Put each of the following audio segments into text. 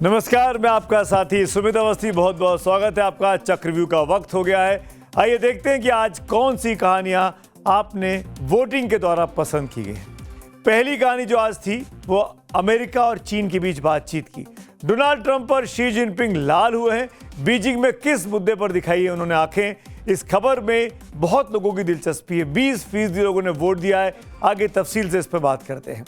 नमस्कार, मैं आपका साथी सुमित अवस्थी। बहुत बहुत स्वागत है आपका। चक्रव्यूह का वक्त हो गया है। आइए देखते हैं कि आज कौन सी कहानियां आपने वोटिंग के द्वारा पसंद की गई। पहली कहानी जो आज थी वो अमेरिका और चीन के बीच बातचीत की। डोनाल्ड ट्रंप पर शी जिनपिंग लाल हुए हैं। बीजिंग में किस मुद्दे पर दिखाई है उन्होंने आंखें, इस खबर में बहुत लोगों की दिलचस्पी है। 20% लोगों ने वोट दिया है। आगे तफसील से इस पर बात करते हैं।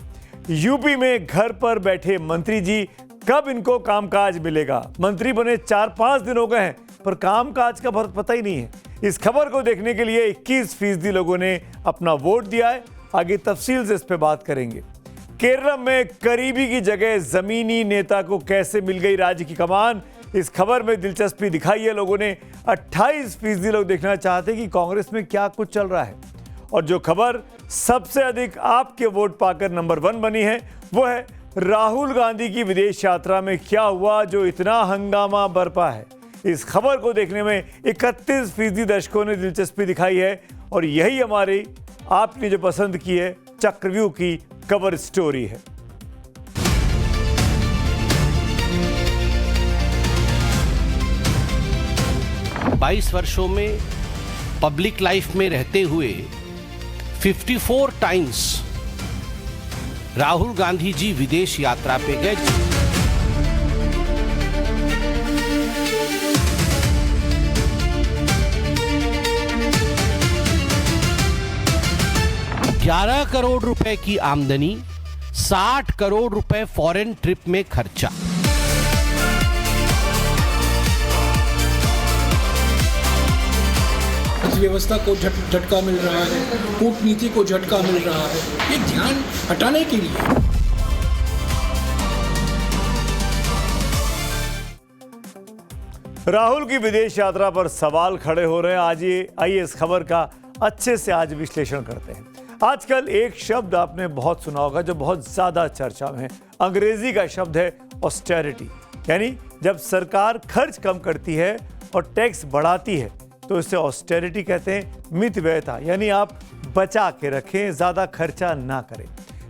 यूपी में घर पर बैठे मंत्री जी, कब इनको कामकाज मिलेगा? मंत्री बने 4-5 दिन हो गए हैं पर कामकाज का पता ही नहीं है। इस खबर को देखने के लिए 21% लोगों ने अपना वोट दिया है। आगे तफसील से इस पर बात करेंगे। केरल में करीबी की जगह जमीनी नेता को कैसे मिल गई राज्य की कमान? इस खबर में दिलचस्पी दिखाई है लोगों ने। 28% लोग देखना चाहते हैं कि कांग्रेस में क्या कुछ चल रहा है। और जो खबर सबसे अधिक आपके वोट पाकर नंबर 1 बनी है वो है राहुल गांधी की विदेश यात्रा में क्या हुआ जो इतना हंगामा बरपा है। इस खबर को देखने में 31% दर्शकों ने दिलचस्पी दिखाई है और यही हमारी आपने जो पसंद की है चक्रव्यूह की कवर स्टोरी है। बाईस वर्षों में पब्लिक लाइफ में रहते हुए 54 टाइम्स राहुल गांधी जी विदेश यात्रा पे गए। $11 करोड़ रुपए की आमदनी, 60 करोड़ रुपए फॉरेन ट्रिप में खर्चा। व्यवस्था को झटका मिल रहा है, कूटनीति को झटका मिल रहा है, ये ध्यान हटाने के लिए। राहुल की विदेश यात्रा पर सवाल खड़े हो रहे हैं। आइए इस खबर का अच्छे से आज विश्लेषण करते हैं। आजकल एक शब्द आपने बहुत सुना होगा जो बहुत ज्यादा चर्चा में है। अंग्रेजी का शब्द है ऑस्टेरिटी, यानी जब सरकार खर्च कम करती है और टैक्स बढ़ाती है तो इसे ऑस्टेरिटी कहते हैं। मितव्ययता यानी आप बचा के रखें, ज्यादा खर्चा ना करें।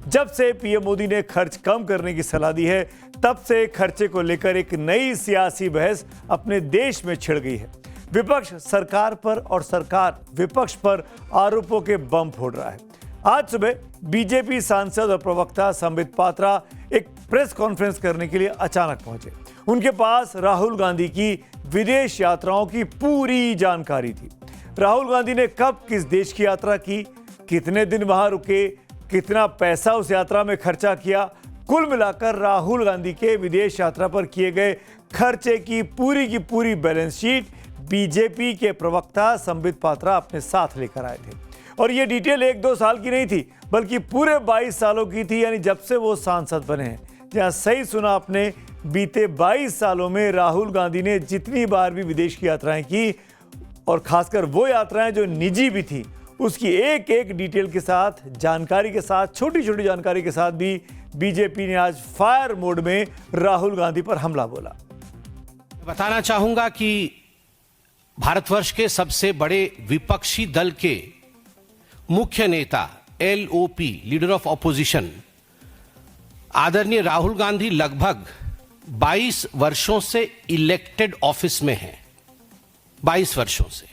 जब से पीएम मोदी ने खर्च कम करने की सलाह दी है तब से खर्चे को लेकर एक नई सियासी बहस अपने देश में छिड़ गई है। विपक्ष सरकार पर और सरकार विपक्ष पर आरोपों के बम फोड़ रहा है। आज सुबह बीजेपी सांसद और प्रवक्ता संबित पात्रा एक प्रेस कॉन्फ्रेंस करने के लिए अचानक पहुंचे। उनके पास राहुल गांधी की विदेश यात्राओं की पूरी जानकारी थी। राहुल गांधी ने कब किस देश की यात्रा की, कितने दिन वहां रुके, कितना पैसा उस यात्रा में खर्चा किया, कुल मिलाकर राहुल गांधी के विदेश यात्रा पर किए गए खर्चे की पूरी बैलेंस शीट बीजेपी के प्रवक्ता संबित पात्रा अपने साथ लेकर आए थे। और ये डिटेल 1-2 साल की नहीं थी बल्कि पूरे 22 सालों की थी, यानी जब से वो सांसद बने हैं। जहां सही सुना आपने, बीते 22 सालों में राहुल गांधी ने जितनी बार भी विदेश की यात्राएं की और खासकर वो यात्राएं जो निजी भी थी, उसकी एक डिटेल के साथ, जानकारी के साथ, छोटी जानकारी के साथ भी बीजेपी ने आज फायर मोड में राहुल गांधी पर हमला बोला। बताना चाहूंगा कि भारतवर्ष के सबसे बड़े विपक्षी दल के मुख्य नेता LOP, लीडर ऑफ ऑपोजिशन, आदरणीय राहुल गांधी लगभग 22 वर्षों से इलेक्टेड ऑफिस में हैं। 22 वर्षों से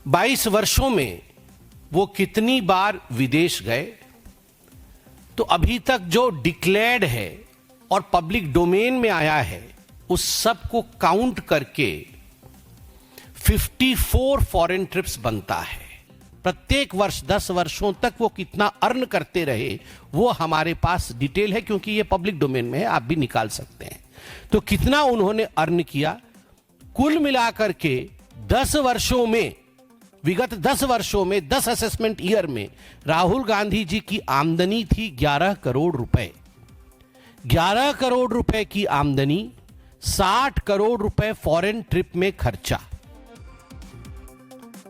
22 वर्षों में वो कितनी बार विदेश गए, तो अभी तक जो डिक्लेयर्ड है और पब्लिक डोमेन में आया है उस सब को काउंट करके 54 फॉरेन ट्रिप्स बनता है। प्रत्येक वर्ष 10 वर्षों तक वो कितना अर्न करते रहे वो हमारे पास डिटेल है, क्योंकि ये पब्लिक डोमेन में है, आप भी निकाल सकते हैं। तो कितना उन्होंने अर्न किया, कुल मिलाकर के 10 वर्षों में, विगत 10 वर्षों में, 10 असेसमेंट ईयर में राहुल गांधी जी की आमदनी थी 11 करोड़ रुपए। 11 करोड़ रुपए की आमदनी, 60 करोड़ रुपए फॉरेन ट्रिप में खर्चा।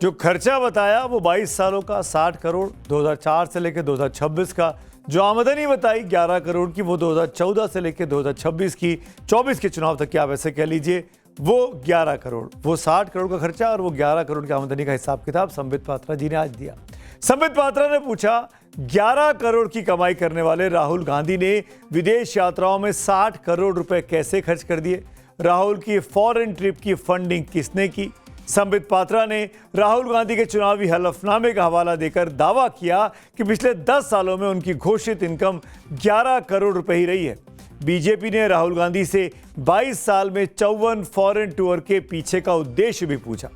जो खर्चा बताया वो 22 सालों का 60 करोड़, 2004 से लेकर 2026 का। जो आमदनी बताई 11 करोड़ की, वो 2014 से लेकर 2026 की, 24 के चुनाव तक की आप ऐसे कह लीजिए, वो 11 करोड़, वो 60 करोड़ का खर्चा और वो 11 करोड़ की आमदनी का हिसाब किताब संबित पात्रा जी ने आज दिया। संबित पात्रा ने पूछा 11 करोड़ की कमाई करने वाले राहुल गांधी ने विदेश यात्राओं में 60 करोड़ रुपए कैसे खर्च कर दिए? राहुल की फॉरेन ट्रिप की फंडिंग किसने की? संबित पात्रा ने राहुल गांधी के चुनावी हलफनामे का हवाला देकर दावा किया कि पिछले 10 सालों में उनकी घोषित इनकम 11 करोड़ रुपए ही रही है। बीजेपी ने राहुल गांधी से 22 साल में 54 फॉरेन टूर के पीछे का उद्देश्य भी पूछा।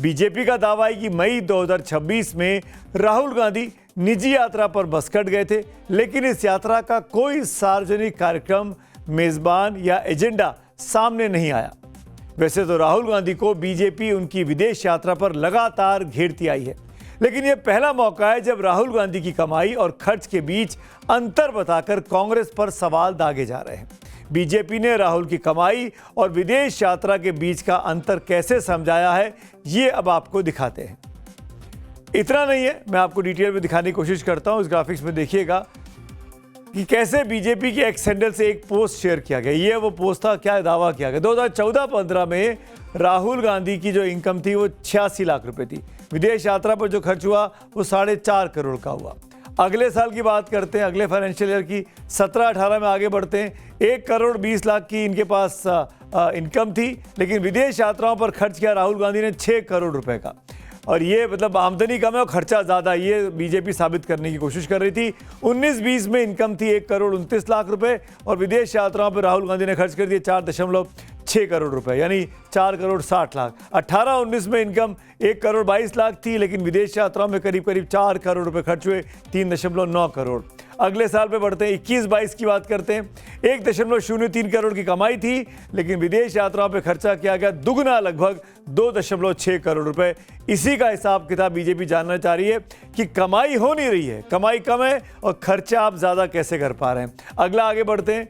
बीजेपी का दावा है कि मई 2026 में राहुल गांधी निजी यात्रा पर मस्कट गए थे, लेकिन इस यात्रा का कोई सार्वजनिक कार्यक्रम, मेजबान या एजेंडा सामने नहीं आया। वैसे तो राहुल गांधी को बीजेपी उनकी विदेश यात्रा पर लगातार घेरती आई है, लेकिन यह पहला मौका है जब राहुल गांधी की कमाई और खर्च के बीच अंतर बताकर कांग्रेस पर सवाल दागे जा रहे हैं। बीजेपी ने राहुल की कमाई और विदेश यात्रा के बीच का अंतर कैसे समझाया है, ये अब आपको दिखाते हैं। इतना नहीं है, मैं आपको डिटेल में दिखाने की कोशिश करता हूं। इस ग्राफिक्स में देखिएगा कि कैसे बीजेपी के एक्स हैंडल से एक पोस्ट शेयर किया गया। ये वो पोस्ट था, क्या दावा किया गया। 2014-15 में राहुल गांधी की जो इनकम थी वो 86 लाख रुपए थी। विदेश यात्रा पर जो खर्च हुआ वो 4.5 करोड़ का हुआ। अगले साल की बात करते हैं, अगले फाइनेंशियल ईयर की 17-18 में आगे बढ़ते हैं। 1 करोड़ 20 लाख की इनके पास इनकम थी, लेकिन विदेश यात्राओं पर खर्च किया राहुल गांधी ने 6 करोड़ रुपए का। और ये मतलब आमदनी कम है और खर्चा ज़्यादा, ये बीजेपी साबित करने की कोशिश कर रही थी। 19-20 में इनकम थी 1 करोड़ 29 लाख रुपए और विदेश यात्राओं पर राहुल गांधी ने खर्च कर दिए 4.6 करोड़ रुपए, यानी 4 करोड़ 60 लाख। 18-19 में इनकम 1 करोड़ 22 लाख थी, लेकिन विदेश यात्राओं में करीब 4 करोड़ रुपए खर्च हुए, 3.9 करोड़। अगले साल पे बढ़ते हैं, 21-22 की बात करते हैं। 1.03 करोड़ की कमाई थी, लेकिन विदेश यात्राओं पे खर्चा किया गया दुगना, लगभग 2.6 करोड़ रुपए। इसी का हिसाब किताब बीजेपी जानना चाह रही है कि कमाई हो नहीं रही है, कमाई कम है और खर्चा आप ज़्यादा कैसे कर पा रहे हैं। अगला आगे बढ़ते हैं,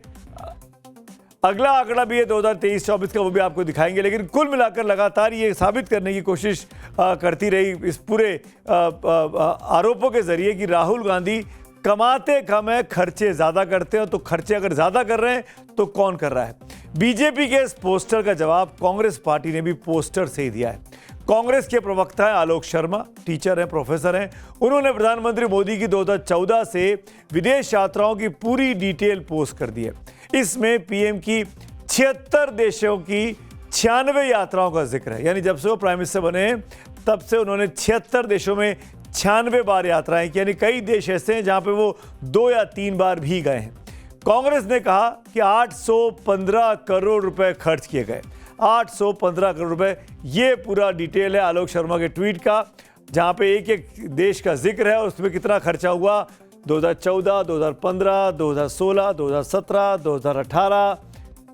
अगला आंकड़ा भी है 2023-24 का, वो भी आपको दिखाएंगे। लेकिन कुल मिलाकर लगातार ये साबित करने की कोशिश करती रही इस पूरे आरोपों के जरिए कि राहुल गांधी कमाते कम है, खर्चे ज़्यादा करते हैं। तो खर्चे अगर ज़्यादा कर रहे हैं तो कौन कर रहा है? बीजेपी के इस पोस्टर का जवाब कांग्रेस पार्टी ने भी पोस्टर से ही दिया है। कांग्रेस के प्रवक्ता हैं आलोक शर्मा, टीचर हैं, प्रोफेसर हैं। उन्होंने प्रधानमंत्री मोदी की 2014 से विदेश यात्राओं की पूरी डिटेल पोस्ट कर दी है। इसमें पीएम की 76 देशों की 96 यात्राओं का जिक्र है, यानी जब से वो प्राइम मिनिस्टर बने तब से उन्होंने 76 देशों में 96 बार यात्राएं की, यानी कई देश ऐसे हैं जहां पे वो 2 या 3 बार भी गए हैं। कांग्रेस ने कहा कि 815 करोड़ रुपए खर्च किए गए, 815 करोड़ रुपए। ये पूरा डिटेल है आलोक शर्मा के ट्वीट का, जहां पे एक एक देश का जिक्र है और उसमें कितना खर्चा हुआ 2014, 2015, 2016, 2017, 2018,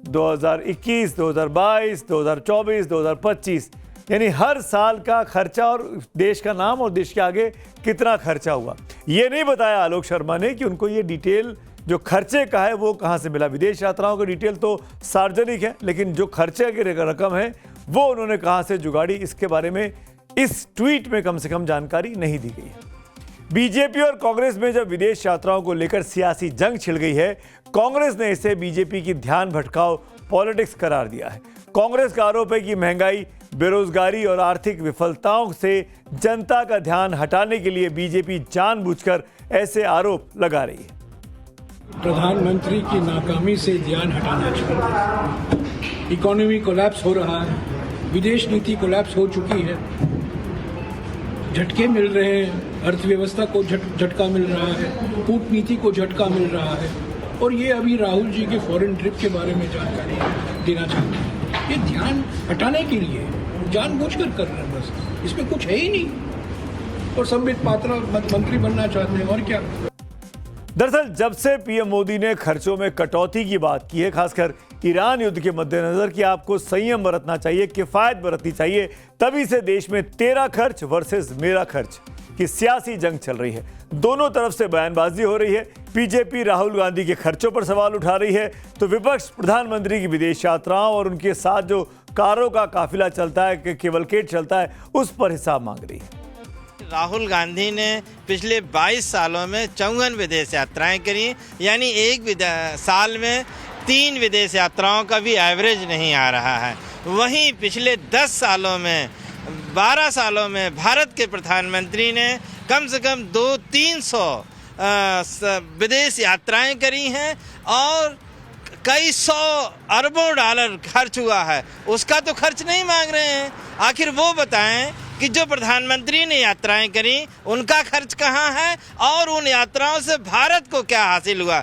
2021, 2022, 2024, 2025, यानी हर साल का खर्चा और देश का नाम और देश के आगे कितना खर्चा हुआ। ये नहीं बताया आलोक शर्मा ने कि उनको ये डिटेल जो खर्चे का है वो कहाँ से मिला। विदेश यात्राओं की डिटेल तो सार्वजनिक है, लेकिन जो खर्चे की रकम है वो उन्होंने कहाँ से जुगाड़ी, इसके बारे में इस ट्वीट में कम से कम जानकारी नहीं दी गई है। बीजेपी और कांग्रेस में जब विदेश यात्राओं को लेकर सियासी जंग छिड़ गई है, कांग्रेस ने इसे बीजेपी की ध्यान भटकाओ पॉलिटिक्स करार दिया है। कांग्रेस का आरोप है कि महंगाई, बेरोजगारी और आर्थिक विफलताओं से जनता का ध्यान हटाने के लिए बीजेपी जानबूझकर ऐसे आरोप लगा रही है। प्रधानमंत्री की नाकामी से ध्यान हटाना चाहिए। इकोनॉमी कोलैप्स हो रहा है, विदेश नीति कोलैप्स हो चुकी है, झटके मिल रहे हैं, अर्थव्यवस्था को झटका मिल रहा है, कूटनीति को झटका मिल रहा है, और ये अभी राहुल जी के फॉरेन ट्रिप के बारे में जानकारी देना चाहते हैं। ये ध्यान हटाने के लिए जानबूझकर कर रहे हैं, बस इसमें कुछ है ही नहीं। और संबित पात्रा मंत्री बनना चाहते हैं, और क्या। दरअसल जब से पीएम मोदी ने खर्चों में कटौती की बात की है, खासकर ईरान युद्ध के मद्देनजर कि आपको संयम बरतना चाहिए, किफायत बरतनी चाहिए, तभी से देश में तेरा खर्च वर्सेस मेरा खर्च की सियासी जंग चल रही है। दोनों तरफ से बयानबाजी हो रही है। बीजेपी राहुल गांधी के खर्चों पर सवाल उठा रही है, तो विपक्ष प्रधानमंत्री की विदेश यात्राओं और उनके साथ जो कारों का काफिला चलता है, केवलकेट चलता है, उस पर हिसाब मांग रही है। राहुल गांधी ने पिछले 22 सालों में 54 विदेश यात्राएं करी, यानी एक साल में 3 विदेश यात्राओं का भी एवरेज नहीं आ रहा है। वहीं पिछले 10 सालों में 12 सालों में भारत के प्रधानमंत्री ने कम से कम 200-300 विदेश यात्राएं करी हैं और कई सौ अरबों डॉलर खर्च हुआ है, उसका तो खर्च नहीं मांग रहे हैं। आखिर वो बताएं कि जो प्रधानमंत्री ने यात्राएं करी उनका खर्च कहाँ है और उन यात्राओं से भारत को क्या हासिल हुआ।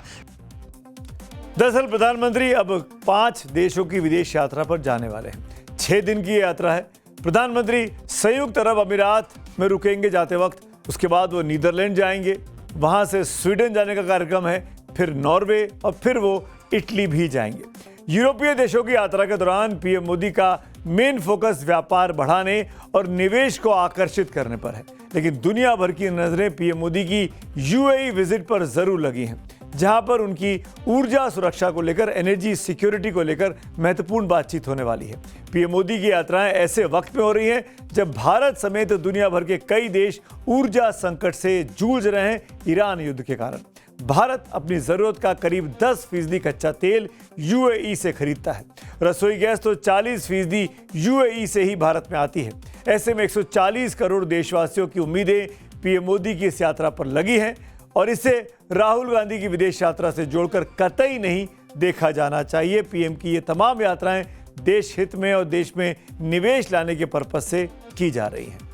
दरअसल प्रधानमंत्री अब 5 देशों की विदेश यात्रा पर जाने वाले हैं। 6 दिन की यात्रा है। प्रधानमंत्री संयुक्त अरब अमीरात में रुकेंगे जाते वक्त, उसके बाद वो नीदरलैंड जाएंगे, वहां से स्वीडन जाने का कार्यक्रम है, फिर नॉर्वे और फिर वो इटली भी जाएंगे। यूरोपीय देशों की यात्रा के दौरान पीएम मोदी का मेन फोकस व्यापार बढ़ाने और निवेश को आकर्षित करने पर है, लेकिन दुनिया भर की नजरें पीएम मोदी की यूएई विजिट पर जरूर लगी हैं, जहां पर उनकी ऊर्जा सुरक्षा को लेकर, एनर्जी सिक्योरिटी को लेकर महत्वपूर्ण बातचीत होने वाली है। पीएम मोदी की यात्राएं ऐसे वक्त में हो रही हैं जब भारत समेत दुनिया भर के कई देश ऊर्जा संकट से जूझ रहे हैं ईरान युद्ध के कारण। भारत अपनी जरूरत का करीब 10% कच्चा तेल यूएई से खरीदता है। रसोई गैस तो 40% यूएई से ही भारत में आती है। ऐसे में 140 करोड़ देशवासियों की उम्मीदें पीएम मोदी की इस यात्रा पर लगी हैं और इसे राहुल गांधी की विदेश यात्रा से जोड़कर कतई नहीं देखा जाना चाहिए। पीएम की ये तमाम यात्राएं देश हित में और देश में निवेश लाने के पर्पज से की जा रही हैं।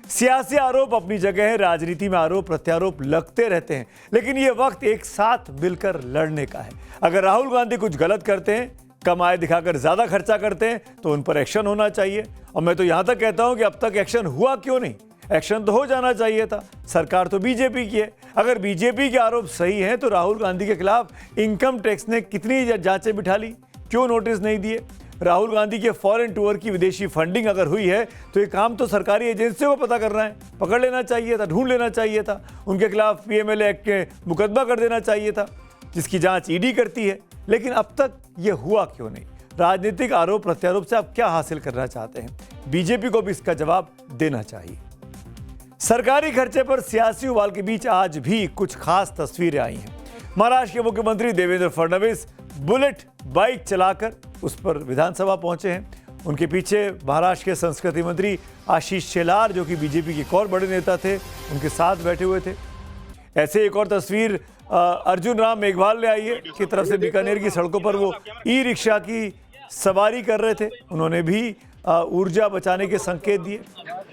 सियासी आरोप अपनी जगह है, राजनीति में आरोप प्रत्यारोप लगते रहते हैं, लेकिन ये वक्त एक साथ मिलकर लड़ने का है। अगर राहुल गांधी कुछ गलत करते हैं, कम आय दिखाकर ज्यादा खर्चा करते हैं, तो उन पर एक्शन होना चाहिए। और मैं तो यहां तक कहता हूं कि अब तक एक्शन हुआ क्यों नहीं? एक्शन तो हो जाना चाहिए था। सरकार तो बीजेपी की है। अगर बीजेपी के आरोप सही हैं तो राहुल गांधी के खिलाफ इनकम टैक्स ने कितनी जांचें बिठा ली, क्यों नोटिस नहीं दिए? राहुल गांधी के फॉरेन टूर की विदेशी फंडिंग अगर हुई है तो ये काम तो सरकारी एजेंसियों को पता करना है, पकड़ लेना चाहिए था, ढूंढ लेना चाहिए था। उनके खिलाफ पीएमएलए एक्ट के मुकदमा कर देना चाहिए था, जिसकी जांच ईडी करती है। लेकिन अब तक ये हुआ क्यों नहीं? राजनीतिक आरोप प्रत्यारोप से आप क्या हासिल करना चाहते हैं? बीजेपी को भी इसका जवाब देना चाहिए। सरकारी खर्चे पर सियासी उबाल के बीच आज भी कुछ खास तस्वीरें आई हैं। महाराष्ट्र के मुख्यमंत्री देवेंद्र फडणवीस बुलेट बाइक चलाकर उस पर विधानसभा पहुंचे हैं। उनके पीछे महाराष्ट्र के संस्कृति मंत्री आशीष शेलार, जो कि बीजेपी के एक और बड़े नेता थे, उनके साथ बैठे हुए थे। ऐसे एक और तस्वीर अर्जुन राम मेघवाल ने आई है की तरफ से बीकानेर की सड़कों पर वो ई रिक्शा की सवारी कर रहे थे। उन्होंने भी ऊर्जा बचाने के संकेत दिए।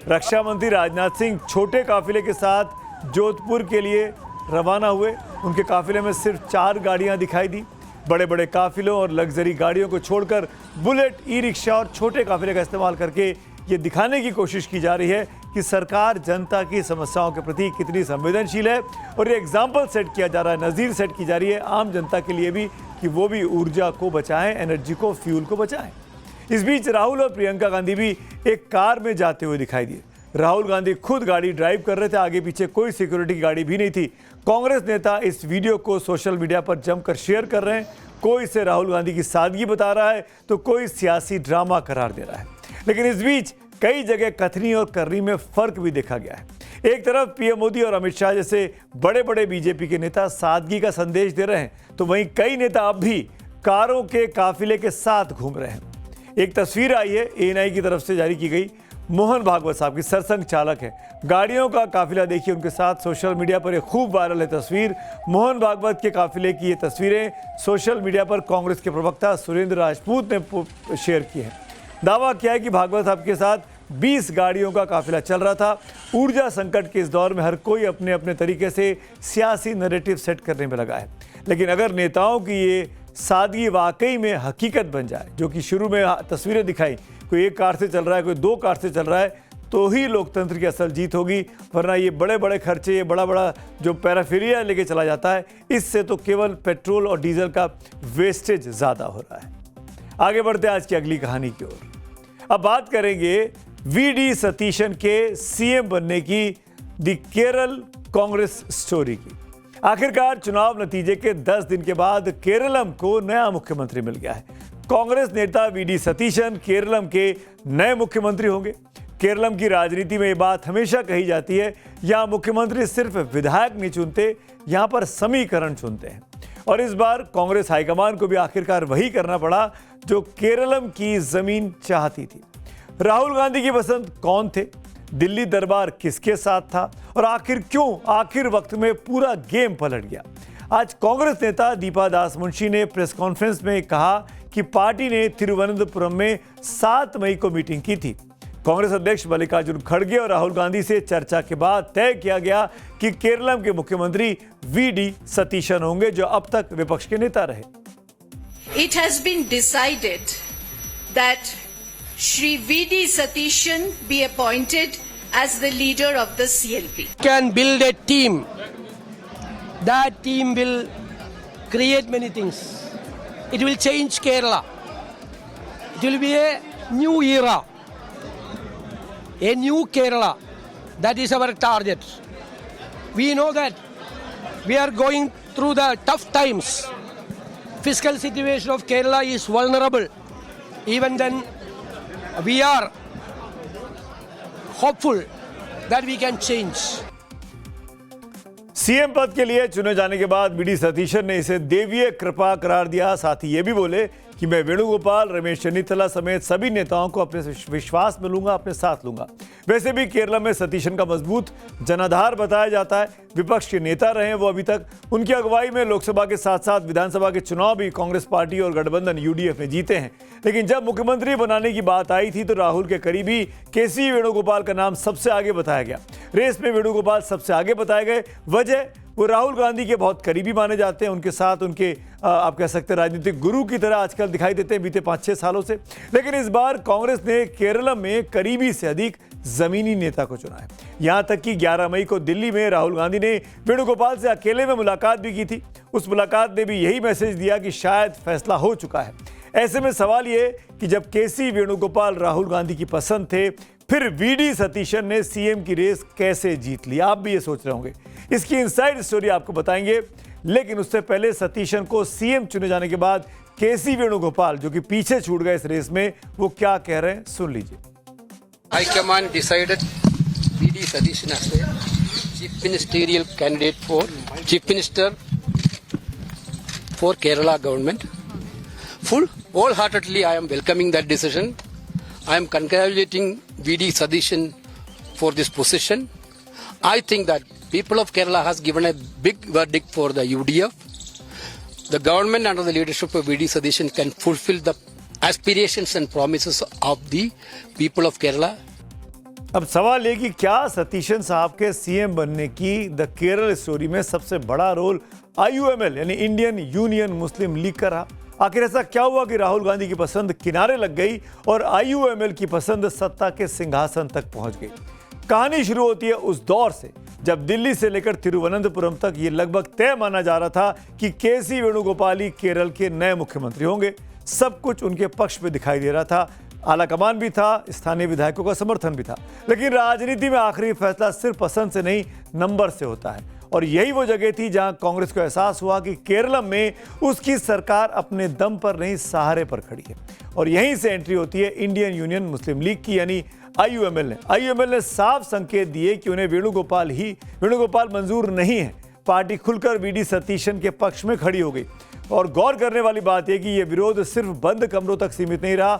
रक्षा मंत्री राजनाथ सिंह छोटे काफिले के साथ जोधपुर के लिए रवाना हुए। उनके काफिले में सिर्फ 4 गाड़ियां दिखाई दी। बड़े बड़े काफिलों और लग्जरी गाड़ियों को छोड़कर बुलेट, ई रिक्शा और छोटे काफिले का इस्तेमाल करके ये दिखाने की कोशिश की जा रही है कि सरकार जनता की समस्याओं के प्रति कितनी संवेदनशील है। और ये एग्जाम्पल सेट किया जा रहा है, नज़ीर सेट की जा रही है आम जनता के लिए भी, कि वो भी ऊर्जा को बचाएं, एनर्जी को, फ्यूल को बचाएं। इस बीच राहुल और प्रियंका गांधी भी एक कार में जाते हुए दिखाई दिए। राहुल गांधी खुद गाड़ी ड्राइव कर रहे थे, आगे पीछे कोई सिक्योरिटी की गाड़ी भी नहीं थी। कांग्रेस नेता इस वीडियो को सोशल मीडिया पर जमकर शेयर कर रहे हैं। कोई इसे राहुल गांधी की सादगी बता रहा है तो कोई सियासी ड्रामा करार दे रहा है। लेकिन इस बीच कई जगह कथनी और करनी में फर्क भी देखा गया है। एक तरफ पीएम मोदी और अमित शाह जैसे बड़े बड़े बीजेपी के नेता सादगी का संदेश दे रहे हैं, तो वहीं कई नेता अब भी कारों के काफिले के साथ घूम रहे हैं। एक तस्वीर आई है एएनआई की तरफ से जारी की गई। मोहन भागवत साहब की सरसंघ चालक है, गाड़ियों का काफिला देखिए उनके साथ। सोशल मीडिया पर ये खूब वायरल है तस्वीर। मोहन भागवत के काफिले की ये तस्वीरें सोशल मीडिया पर कांग्रेस के प्रवक्ता सुरेंद्र राजपूत ने शेयर की है। दावा किया है कि भागवत साहब के साथ 20 गाड़ियों का काफिला चल रहा था। ऊर्जा संकट के इस दौर में हर कोई अपने अपने तरीके से सियासी नैरेटिव सेट करने में लगा है। लेकिन अगर नेताओं की ये सादगी वाकई में हकीकत बन जाए, जो कि शुरू में तस्वीरें दिखाई, कोई एक कार से चल रहा है, कोई 2 कार से चल रहा है, तो ही लोकतंत्र की असल जीत होगी। वरना ये बड़े बड़े खर्चे, ये बड़ा बड़ा जो पैराफेरिया लेके चला जाता है, इससे तो केवल पेट्रोल और डीजल का वेस्टेज ज़्यादा हो रहा है। आगे बढ़ते हैं आज की अगली कहानी की ओर। अब बात करेंगे वीडी सतीशन के सीएम बनने की द केरल कांग्रेस स्टोरी की। आखिरकार चुनाव नतीजे के 10 दिन के बाद केरलम को नया मुख्यमंत्री मिल गया है। कांग्रेस नेता वीडी सतीशन केरलम के नए मुख्यमंत्री होंगे। केरलम की राजनीति में ये बात हमेशा कही जाती है, यहाँ मुख्यमंत्री सिर्फ विधायक नहीं चुनते, यहाँ पर समीकरण चुनते हैं। और इस बार कांग्रेस हाईकमान को भी आखिरकार वही करना पड़ा जो केरलम की जमीन चाहती थी। राहुल गांधी की पसंद कौन थे? दिल्ली दरबार किसके साथ था और आखिर क्यों आखिर वक्त में पूरा गेम पलट गया। आज कांग्रेस नेता दीपा दास मुंशी ने प्रेस कॉन्फ्रेंस में कहा कि पार्टी ने तिरुवनंतपुरम में 7 मई को मीटिंग की थी। कांग्रेस अध्यक्ष मल्लिकार्जुन खड़गे और राहुल गांधी से चर्चा के बाद तय किया गया कि केरलम के मुख्यमंत्री वी.डी. सतीशन होंगे, जो अब तक विपक्ष के नेता रहे। It has been decided that Shri V.D. Satishan be appointed as the leader of the CLP. Can build a team. That team will create many things. It will change Kerala. It will be a new era. A new Kerala. That is our target. We know that we are going through the tough times. Fiscal situation of Kerala is vulnerable. Even then, we are hopeful that we can change. CM पद के लिए चुने जाने के बाद VD. Satheesan ने इसे देवीय कृपा करार दिया। साथ ही ये भी बोले कि मैं वेणुगोपाल, रमेश चन्नीथला समेत सभी नेताओं को अपने विश्वास में लूंगा, अपने साथ लूंगा। वैसे भी केरला में सतीशन का मजबूत जनाधार बताया जाता है। विपक्ष के नेता रहे वो अभी तक। उनकी अगुवाई में लोकसभा के साथ साथ विधानसभा के चुनाव भी कांग्रेस पार्टी और गठबंधन यूडीएफ में जीते हैं। लेकिन जब मुख्यमंत्री बनाने की बात आई थी तो राहुल के करीबी के.सी. वेणुगोपाल का नाम सबसे आगे बताया गया। रेस में वेणुगोपाल सबसे आगे बताए गए। वजह, वो राहुल गांधी के बहुत करीबी माने जाते हैं। उनके साथ उनके आप कह सकते हैं राजनीतिक गुरु की तरह आजकल दिखाई देते हैं बीते 5-6 सालों से। लेकिन इस बार कांग्रेस ने केरलम में करीबी से अधिक जमीनी नेता को चुना है। यहां तक कि 11 मई को दिल्ली में राहुल गांधी ने वेणुगोपाल से अकेले में मुलाकात भी की थी। उस मुलाकात ने भी यही मैसेज दिया कि शायद फैसला हो चुका है। ऐसे में सवाल ये कि जब के.सी. वेणुगोपाल राहुल गांधी की पसंद थे, फिर वी.डी. सतीशन ने सीएम की रेस कैसे जीत ली? आप भी ये सोच रहे होंगे। इसकी इनसाइड स्टोरी आपको बताएंगे, लेकिन उससे पहले सतीशन को सीएम चुने जाने के बाद के.सी. वेणुगोपाल, जो कि पीछे छूट गए इस रेस में, वो क्या कह रहे हैं, सुन लीजिए। High-Command decided V.D. Satishan as a chief ministerial candidate for chief minister for Kerala government. Wholeheartedly, I am welcoming that decision. I am congratulating V.D. Satishan for this position. I think that people of Kerala has given a big verdict for the UDF. The government under the leadership of V.D. Satishan can fulfill the aspirations and promises of the people of Kerala. अब सवाल ये कि क्या सतीशन साहब के CM बनने की the Kerala story में सबसे बड़ा रोल IUML यानी इंडियन यूनियन मुस्लिम लीग का रहा? आखिर ऐसा क्या हुआ कि राहुल गांधी की पसंद किनारे लग गई और IUML की पसंद सत्ता के सिंहासन तक पहुंच गई? कहानी शुरू होती है उस दौर से जब दिल्ली से लेकर तिरुवनंतपुरम तक ये लगभग तय माना जा रहा था कि के.सी. वेणुगोपाल ही केरल के नए मुख्यमंत्री होंगे। सब कुछ उनके पक्ष में दिखाई दे रहा था। आलाकमान भी था, स्थानीय विधायकों का समर्थन भी था। लेकिन राजनीति में आखिरी फैसला सिर्फ पसंद से नहीं, नंबर से होता है। और यही वो जगह थी जहां कांग्रेस को एहसास हुआ कि केरलम में उसकी सरकार अपने दम पर नहीं, सहारे पर खड़ी है। और यहीं से एंट्री होती है इंडियन यूनियन मुस्लिम लीग की, यानी IUML ने साफ संकेत दिए कि उन्हें वेणुगोपाल मंजूर नहीं है। पार्टी खुलकर वी.डी. सतीशन के पक्ष में खड़ी हो गई। और गौर करने वाली बात यह कि यह विरोध सिर्फ बंद कमरों तक सीमित नहीं रहा।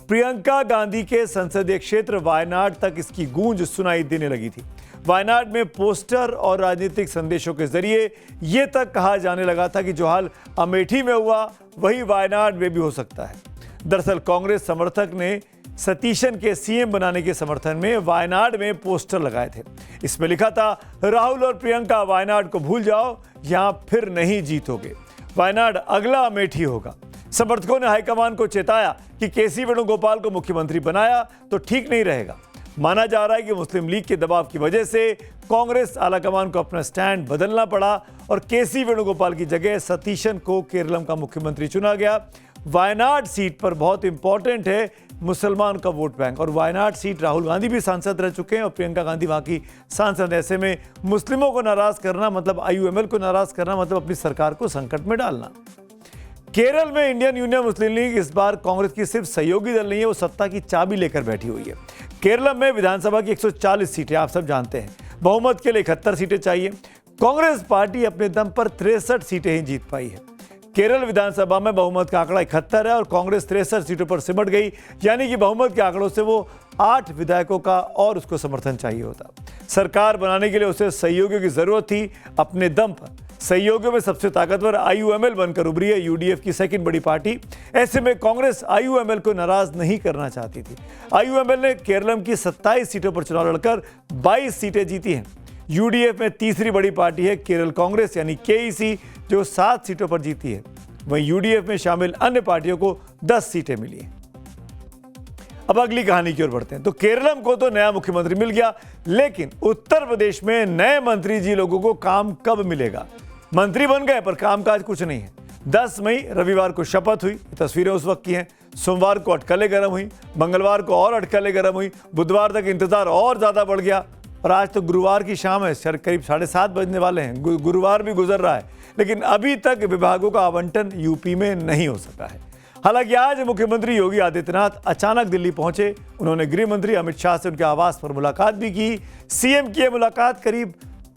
प्रियंका गांधी के संसदीय क्षेत्र वायनाड तक इसकी गूंज सुनाई देने लगी थी। वायनाड में पोस्टर और राजनीतिक संदेशों के जरिए यह तक कहा जाने लगा था कि जो हाल अमेठी में हुआ वही वायनाड में भी हो सकता है। दरअसल कांग्रेस समर्थक ने सतीशन के सीएम बनाने के समर्थन में वायनाड में पोस्टर लगाए थे। इसमें लिखा था, राहुल और प्रियंका वायनाड को भूल जाओ, यहां फिर नहीं जीतोगे, वायनाड अगला अमेठी होगा। समर्थकों ने हाईकमान को चेताया कि के.सी. वेणुगोपाल को मुख्यमंत्री बनाया तो ठीक नहीं रहेगा। माना जा रहा है कि मुस्लिम लीग के दबाव की वजह से कांग्रेस आलाकमान को अपना स्टैंड बदलना पड़ा और के.सी. वेणुगोपाल की जगह सतीशन को केरलम का मुख्यमंत्री चुना गया। वायनाड सीट पर बहुत इंपॉर्टेंट है मुसलमान का वोट बैंक, और वायनाड सीट राहुल गांधी भी सांसद रह चुके हैं और प्रियंका गांधी वहां की सांसद। ऐसे में मुस्लिमों को नाराज करना मतलब IUML को नाराज करना मतलब अपनी सरकार को संकट में डालना। केरल में इंडियन यूनियन मुस्लिम लीग इस बार कांग्रेस की सिर्फ सहयोगी दल नहीं है, वो सत्ता की चाबी लेकर बैठी हुई है। केरल में विधानसभा की 140 सीटें आप सब जानते हैं। बहुमत के लिए 71 सीटें चाहिए। कांग्रेस पार्टी अपने दम पर 63 सीटें ही जीत पाई है। केरल विधानसभा में बहुमत का आंकड़ा 71 है और कांग्रेस 63 सीटों पर सिमट गई, यानी कि बहुमत के आंकड़ों से वो 8 विधायकों का और उसको समर्थन चाहिए होता। सरकार बनाने के लिए उसे सहयोगियों की जरूरत थी। अपने दम पर सहयोगियों में सबसे ताकतवर आईयूएमएल बनकर उभरी है, यूडीएफ की सेकंड बड़ी पार्टी। ऐसे में कांग्रेस आईयूएमएल को नाराज नहीं करना चाहती थी। आईयूएमएल ने केरलम की 27 सीटों पर चुनाव लड़कर 22 सीटें जीती हैं। यूडीएफ में तीसरी बड़ी पार्टी है केरल कांग्रेस यानी केईसी, जो 7 सीटों पर जीती है। वहीं यूडीएफ में शामिल अन्य पार्टियों को 10 सीटें मिली हैं। अब अगली कहानी की ओर बढ़ते हैं। तो केरलम को तो नया मुख्यमंत्री मिल गया, लेकिन उत्तर प्रदेश में नए मंत्री जी लोगों को काम कब मिलेगा? मंत्री बन गए पर कामकाज कुछ नहीं है। 10 मई रविवार को शपथ हुई, तस्वीरें उस वक्त की हैं। सोमवार को अटकलें गर्म हुई, मंगलवार को और अटकलें गर्म हुई, बुधवार तक इंतजार और ज्यादा बढ़ गया और आज तो गुरुवार की शाम है, करीब 7:30 बजने वाले हैं। गुरुवार भी गुजर रहा है, लेकिन अभी तक विभागों का आवंटन यूपी में नहीं हो सका है। हालांकि आज मुख्यमंत्री योगी आदित्यनाथ अचानक दिल्ली पहुंचे। उन्होंने गृह मंत्री अमित शाह से उनके आवास पर मुलाकात भी की। सीएम की यह मुलाकात करीब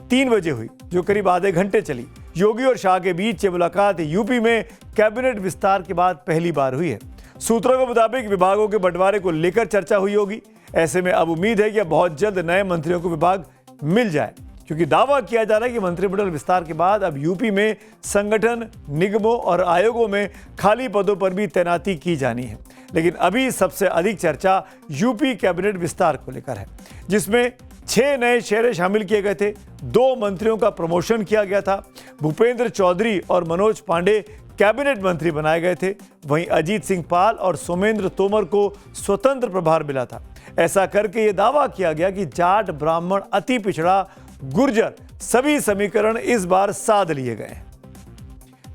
3 बजे हुई, जो करीब आधे घंटे चली। योगी और शाह के बीच ये मुलाकात यूपी में कैबिनेट विस्तार के बाद पहली बार हुई है। सूत्रों के मुताबिक विभागों के बंटवारे को लेकर चर्चा हुई होगी। ऐसे में अब उम्मीद है कि बहुत जल्द नए मंत्रियों को विभाग मिल जाए, क्योंकि दावा किया जा रहा है कि मंत्रिमंडल विस्तार के बाद अब यूपी में संगठन, निगमों और आयोगों में खाली पदों पर भी तैनाती की जानी है। लेकिन अभी सबसे अधिक चर्चा यूपी कैबिनेट विस्तार को लेकर है, जिसमें 6 नए चेहरे शामिल किए गए थे। 2 मंत्रियों का प्रमोशन किया गया था। भूपेंद्र चौधरी और मनोज पांडे कैबिनेट मंत्री बनाए गए थे। वहीं अजीत सिंह पाल और सोमेंद्र तोमर को स्वतंत्र प्रभार मिला था। ऐसा करके ये दावा किया गया कि जाट, ब्राह्मण, अति पिछड़ा, गुर्जर सभी समीकरण इस बार साध लिए गए हैं।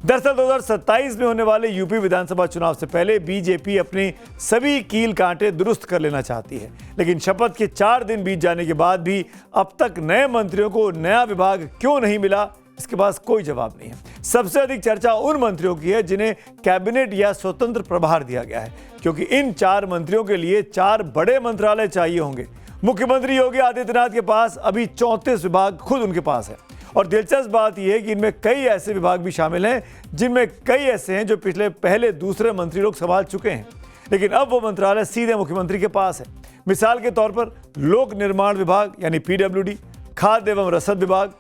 दरअसल 2027 में होने वाले यूपी विधानसभा चुनाव से पहले बीजेपी अपनी सभी कील कांटे दुरुस्त कर लेना चाहती है, लेकिन शपथ के 4 दिन बीत जाने के बाद भी अब तक नए मंत्रियों को नया विभाग क्यों नहीं मिला, इसके पास कोई जवाब नहीं है। सबसे अधिक चर्चा उन मंत्रियों की है जिन्हें कैबिनेट या स्वतंत्र प्रभार दिया गया है, क्योंकि इन 4 मंत्रियों के लिए 4 बड़े मंत्रालय चाहिए होंगे। मुख्यमंत्री योगी आदित्यनाथ के पास अभी 34 विभाग खुद उनके पास है और दिलचस्प बात यह है कि इनमें कई ऐसे विभाग भी शामिल हैं जिनमें कई ऐसे हैं जो पहले दूसरे मंत्री लोग संभाल चुके हैं, लेकिन अब वो मंत्रालय सीधे मुख्यमंत्री के पास है। मिसाल के तौर पर लोक निर्माण विभाग यानी पीडब्ल्यूडी, खाद्य एवं रसद विभाग,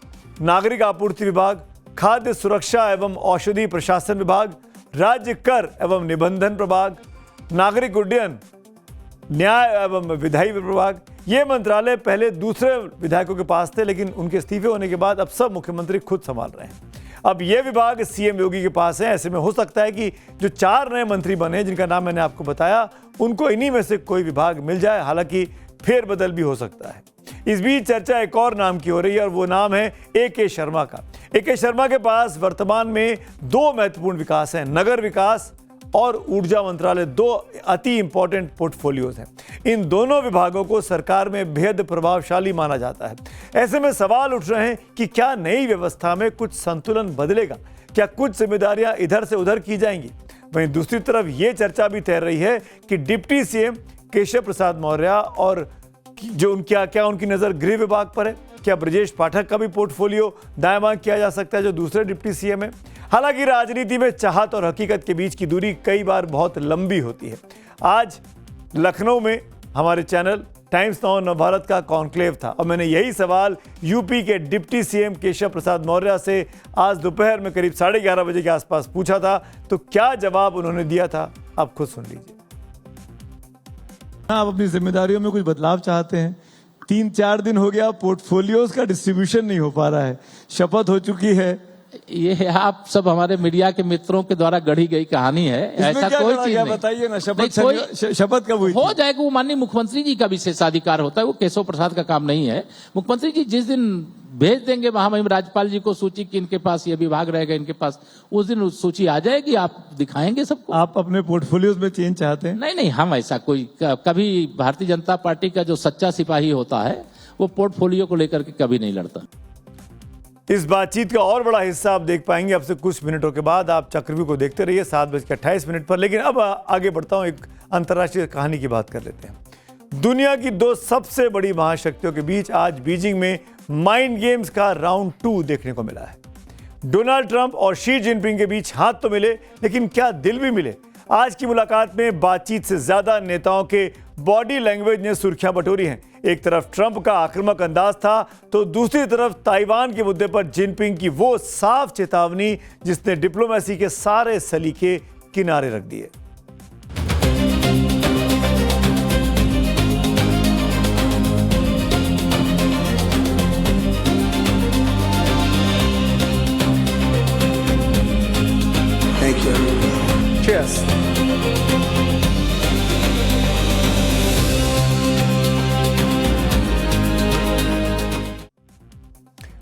नागरिक आपूर्ति विभाग, खाद्य सुरक्षा एवं औषधि प्रशासन विभाग, राज्य कर एवं निबंधन विभाग, नागरिक उड्डयन, न्याय एवं विधायी विभाग। ये मंत्रालय पहले दूसरे विधायकों के पास थे, लेकिन उनके इस्तीफे होने के बाद अब सब मुख्यमंत्री खुद संभाल रहे हैं। अब ये विभाग सीएम योगी के पास है। ऐसे में हो सकता है कि जो 4 नए मंत्री बने, जिनका नाम मैंने आपको बताया, उनको इन्हीं में से कोई विभाग मिल जाए। हालांकि फेरबदल भी हो सकता है। इस बीच चर्चा एक और नाम की हो रही है और वो नाम है AK शर्मा का। AK शर्मा के पास वर्तमान में 2 महत्वपूर्ण विकास हैं, नगर विकास और ऊर्जा मंत्रालय। 2 अति इंपॉर्टेंट पोर्टफोलियोज हैं। इन दोनों विभागों को सरकार में बेहद प्रभावशाली माना जाता है। ऐसे में सवाल उठ रहे हैं कि क्या नई व्यवस्था में कुछ संतुलन बदलेगा, क्या कुछ जिम्मेदारियां इधर से उधर की जाएंगी। वहीं दूसरी तरफ ये चर्चा भी तैर रही है कि डिप्टी सीएम केशव प्रसाद मौर्य और जो उनकी नज़र गृह विभाग पर है। क्या ब्रजेश पाठक का भी पोर्टफोलियो दाएं बाएं किया जा सकता है, जो दूसरे डिप्टी सीएम है। हालांकि राजनीति में चाहत और हकीकत के बीच की दूरी कई बार बहुत लंबी होती है। आज लखनऊ में हमारे चैनल टाइम्स नाउ नवभारत का कॉन्क्लेव था और मैंने यही सवाल यूपी के डिप्टी सीएम केशव प्रसाद मौर्य से आज दोपहर में करीब 11:30 बजे के आसपास पूछा था। तो क्या जवाब उन्होंने दिया था, आप खुद सुन लीजिए। आप अपनी जिम्मेदारियों में कुछ बदलाव चाहते हैं। 3-4 दिन हो गया, पोर्टफोलियोज का डिस्ट्रीब्यूशन नहीं हो पा रहा है। शपथ हो चुकी है, ये आप सब हमारे मीडिया के मित्रों के द्वारा गढ़ी गई कहानी है। ऐसा कोई चीज नहीं, बताइए ना। शपथ कब हुई हो जाएगा, वो माननीय मुख्यमंत्री जी का विशेषाधिकार होता है, वो केशव प्रसाद का काम नहीं है। मुख्यमंत्री जी जिस दिन भेज देंगे महामहिम राज्यपाल जी को सूची कि इनके पास ये विभाग रहेगा, इनके पास, उस दिन सूची आ जाएगी, आप दिखाएंगे सबको। आप अपने पोर्टफोलियोज में चेंज चाहते हैं? नहीं, हम ऐसा कोई कभी भारतीय जनता पार्टी का जो सच्चा सिपाही होता है वो पोर्टफोलियो को लेकर के कभी नहीं लड़ता। इस बातचीत का और बड़ा हिस्सा आप देख पाएंगे अब से कुछ मिनटों के बाद। आप चक्रव्यूह को देखते रहिए 7:28 पर। लेकिन अब आगे बढ़ता हूं, एक अंतर्राष्ट्रीय कहानी की बात कर लेते हैं। दुनिया की 2 सबसे बड़ी महाशक्तियों के बीच आज बीजिंग में माइंड गेम्स का राउंड 2 देखने को मिला है। डोनाल्ड ट्रंप और शी जिनपिंग के बीच हाथ तो मिले, लेकिन क्या दिल भी मिले? आज की मुलाकात में बातचीत से ज्यादा नेताओं के बॉडी लैंग्वेज ने सुर्खियां बटोरी हैं। एक तरफ ट्रंप का आक्रामक अंदाज था, तो दूसरी तरफ ताइवान के मुद्दे पर जिनपिंग की वो साफ चेतावनी जिसने डिप्लोमेसी के सारे सलीके किनारे रख दिए। Thank you. Cheers.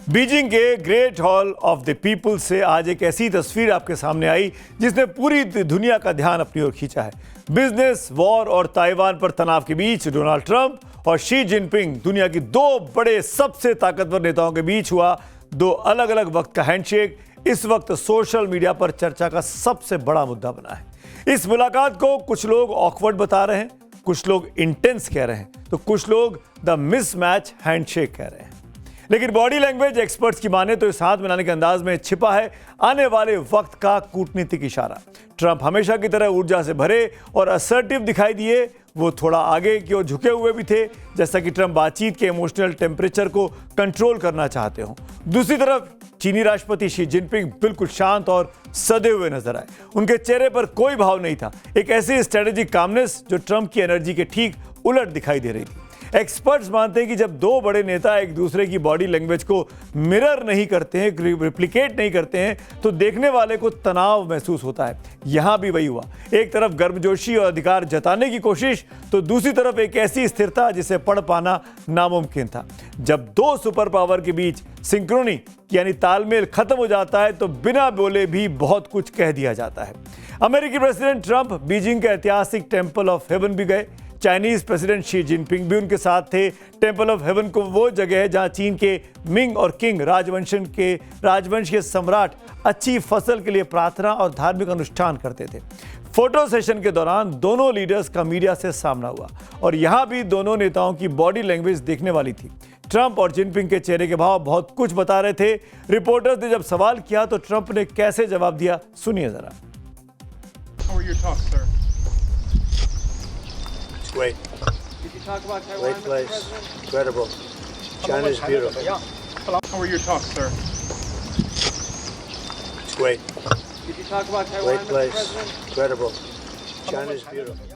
बीजिंग के great hall of the people से आज एक ऐसी तस्वीर आपके सामने आई जिसने पूरी दुनिया का ध्यान अपनी ओर खींचा है। बिजनेस, वॉर और ताइवान पर तनाव के बीच डोनाल्ड ट्रंप और शी जिनपिंग, दुनिया की दो बड़े सबसे ताकतवर नेताओं के बीच हुआ दो अलग अलग वक्त का हैंडशेक इस वक्त सोशल मीडिया पर चर्चा का सबसे बड़ा मुद्दा बना है। इस मुलाकात को कुछ लोग ऑकवर्ड बता रहे हैं, कुछ लोग इंटेंस कह रहे हैं, तो कुछ लोग द मिसमैच हैंडशेक कह रहे हैं। लेकिन बॉडी लैंग्वेज एक्सपर्ट्स की माने तो इस हाथ मिलाने के अंदाज में छिपा है आने वाले वक्त का कूटनीतिक इशारा। ट्रंप हमेशा की तरह ऊर्जा से भरे और असर्टिव दिखाई दिए। वो थोड़ा आगे की ओर झुके हुए भी थे, जैसा कि ट्रंप बातचीत के इमोशनल टेम्परेचर को कंट्रोल करना चाहते हो। दूसरी तरफ चीनी राष्ट्रपति शी जिनपिंग बिल्कुल शांत और सदे हुए नजर आए। उनके चेहरे पर कोई भाव नहीं था, एक ऐसी स्ट्रेटेजिक कामनेस जो ट्रंप की एनर्जी के ठीक उलट दिखाई दे रही थी। एक्सपर्ट्स मानते हैं कि जब दो बड़े नेता एक दूसरे की बॉडी लैंग्वेज को मिरर नहीं करते हैं, रिप्लिकेट नहीं करते हैं, तो देखने वाले को तनाव महसूस होता है। यहां भी वही हुआ। एक तरफ गर्मजोशी और अधिकार जताने की कोशिश, तो दूसरी तरफ एक ऐसी स्थिरता जिसे पढ़ पाना नामुमकिन था। जब दो सुपर पावर के बीच सिंक्रोनी यानी तालमेल खत्म हो जाता है तो बिना बोले भी बहुत कुछ कह दिया जाता है। अमेरिकी प्रेसिडेंट ट्रंप बीजिंग के ऐतिहासिक टेंपल ऑफ हेवन भी गए। चाइनीज प्रेसिडेंट शी जिनपिंग भी उनके साथ थे। टेंपल ऑफ हेवन को वो जगह है जहां चीन के मिंग और किंग राजवंश के सम्राट अच्छी फसल के लिए प्रार्थना और धार्मिक अनुष्ठान करते थे। फोटो सेशन के दौरान दोनों लीडर्स का मीडिया से सामना हुआ और यहां भी दोनों नेताओं की बॉडी लैंग्वेज देखने वाली थी। ट्रंप और जिनपिंग के चेहरे के भाव बहुत कुछ बता रहे थे। रिपोर्टर्स ने जब सवाल किया तो ट्रंप ने कैसे जवाब दिया, सुनिए जरा। Great. Did you talk about Taiwan, Great Mr. place. President? Incredible. China's beautiful. How were your talks, sir? It's great. Did you talk about Taiwan, Great Mr. place. President? Incredible. China's beautiful.